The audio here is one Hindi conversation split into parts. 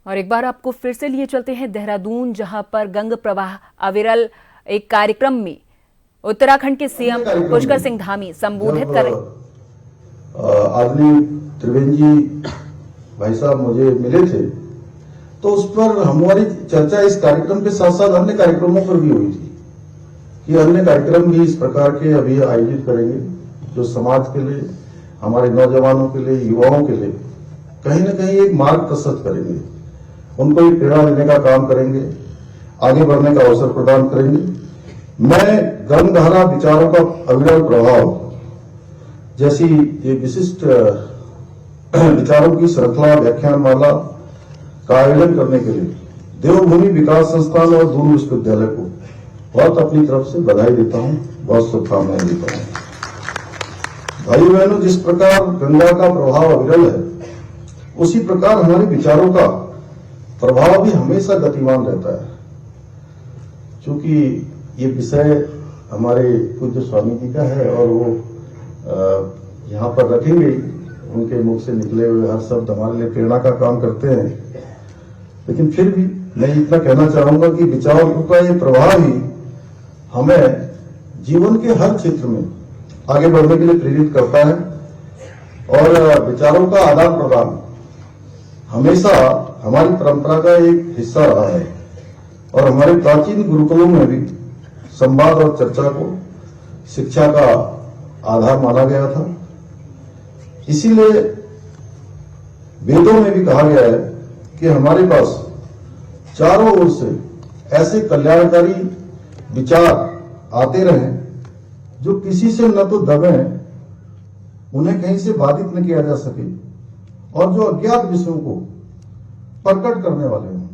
और एक बार आपको फिर से लिए चलते हैं देहरादून, जहां पर गंग प्रवाह अविरल एक कार्यक्रम में उत्तराखंड के सीएम पुष्कर सिंह धामी संबोधित कर रहे। आदरणीय त्रिवेंद्र जी भाई साहब मुझे मिले थे, तो उस पर हमारी चर्चा इस कार्यक्रम के साथ साथ अन्य कार्यक्रमों पर भी हुई थी कि अन्य कार्यक्रम भी इस प्रकार के अभी आयोजित करेंगे जो समाज के लिए, हमारे नौजवानों के लिए, युवाओं के लिए कहीं न कहीं एक मार्ग प्रशस्त करेंगे, उनको एक प्रेरणा देने का काम करेंगे, आगे बढ़ने का अवसर प्रदान करेंगे। मैं गंगधारा विचारों का अविरल प्रभाव जैसी ये विशिष्ट विचारों की श्रृंखला व्याख्यानमाला का आयोजन करने के लिए देवभूमि विकास संस्थान और दून विश्वविद्यालय को बहुत अपनी तरफ से बधाई देता हूं, बहुत शुभकामनाएं देता हूं। भाई बहनों, जिस प्रकार गंगा का प्रभाव अविरल है, उसी प्रकार हमारे विचारों का प्रभाव भी हमेशा गतिमान रहता है। क्योंकि ये विषय हमारे पूज्य स्वामी जी का है और वो यहाँ पर रखेंगे, उनके मुख से निकले हुए हर शब्द हमारे लिए प्रेरणा का काम करते हैं। लेकिन फिर भी मैं इतना कहना चाहूंगा कि विचारों का ये प्रभाव ही हमें जीवन के हर क्षेत्र में आगे बढ़ने के लिए प्रेरित करता है और विचारों का आदान प्रदान हमेशा हमारी परंपरा का एक हिस्सा रहा है और हमारे प्राचीन गुरुकुलों में भी संवाद और चर्चा को शिक्षा का आधार माना गया था। इसीलिए वेदों में भी कहा गया है कि हमारे पास चारों ओर से ऐसे कल्याणकारी विचार आते रहें जो किसी से न तो दबे, उन्हें कहीं से बाधित न किया जा सके और जो अज्ञात विषयों को प्रकट करने वाले हैं।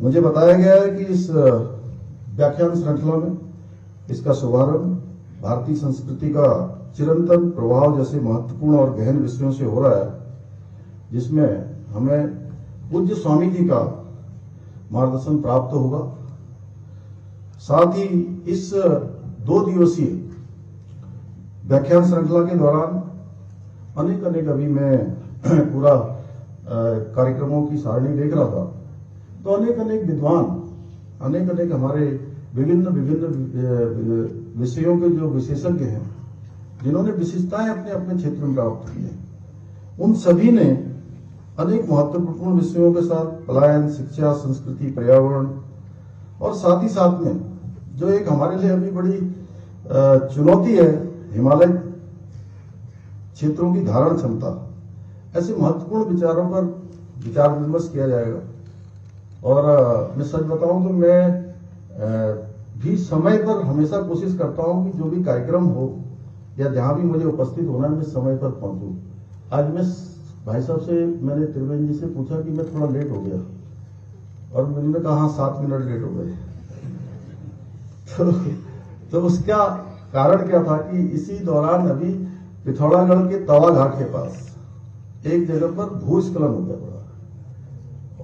मुझे बताया गया है कि इस व्याख्यान श्रृंखला में इसका शुभारंभ भारतीय संस्कृति का चिरंतन प्रभाव जैसे महत्वपूर्ण और गहन विषयों से हो रहा है, जिसमें हमें पूज्य स्वामी जी का मार्गदर्शन प्राप्त होगा। साथ ही इस 2 दिवसीय व्याख्यान श्रृंखला के दौरान अनेक अभी मैं पूरा कार्यक्रमों की सारणी देख रहा था, तो अनेक विद्वान, अनेक हमारे विभिन्न विषयों के जो विशेषज्ञ हैं, जिन्होंने विशेषताएं अपने अपने क्षेत्र में प्राप्त की हैं, उन सभी ने अनेक महत्वपूर्ण विषयों के साथ पलायन, शिक्षा, संस्कृति, पर्यावरण और साथ ही साथ में जो एक हमारे लिए अभी बड़ी चुनौती है, हिमालय क्षेत्रों की धारण क्षमता, ऐसे महत्वपूर्ण विचारों पर विचार विमर्श किया जाएगा। और मैं सच बताऊं तो मैं भी समय पर हमेशा कोशिश करता हूं कि जो भी कार्यक्रम हो या जहां भी मुझे उपस्थित होना है, मैं समय पर पहुंचूं। आज मैं भाई साहब से, मैंने त्रिवेंद्र जी से पूछा कि मैं थोड़ा लेट हो गया और उन्होंने कहा हाँ 7 मिनट लेट हो गए। तो उसका कारण क्या था कि इसी दौरान अभी पिथौरागढ़ के तवा घाट के पास एक जगह पर भूस्खलन हो गया बड़ा,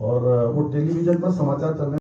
और वो टेलीविजन पर समाचार चलने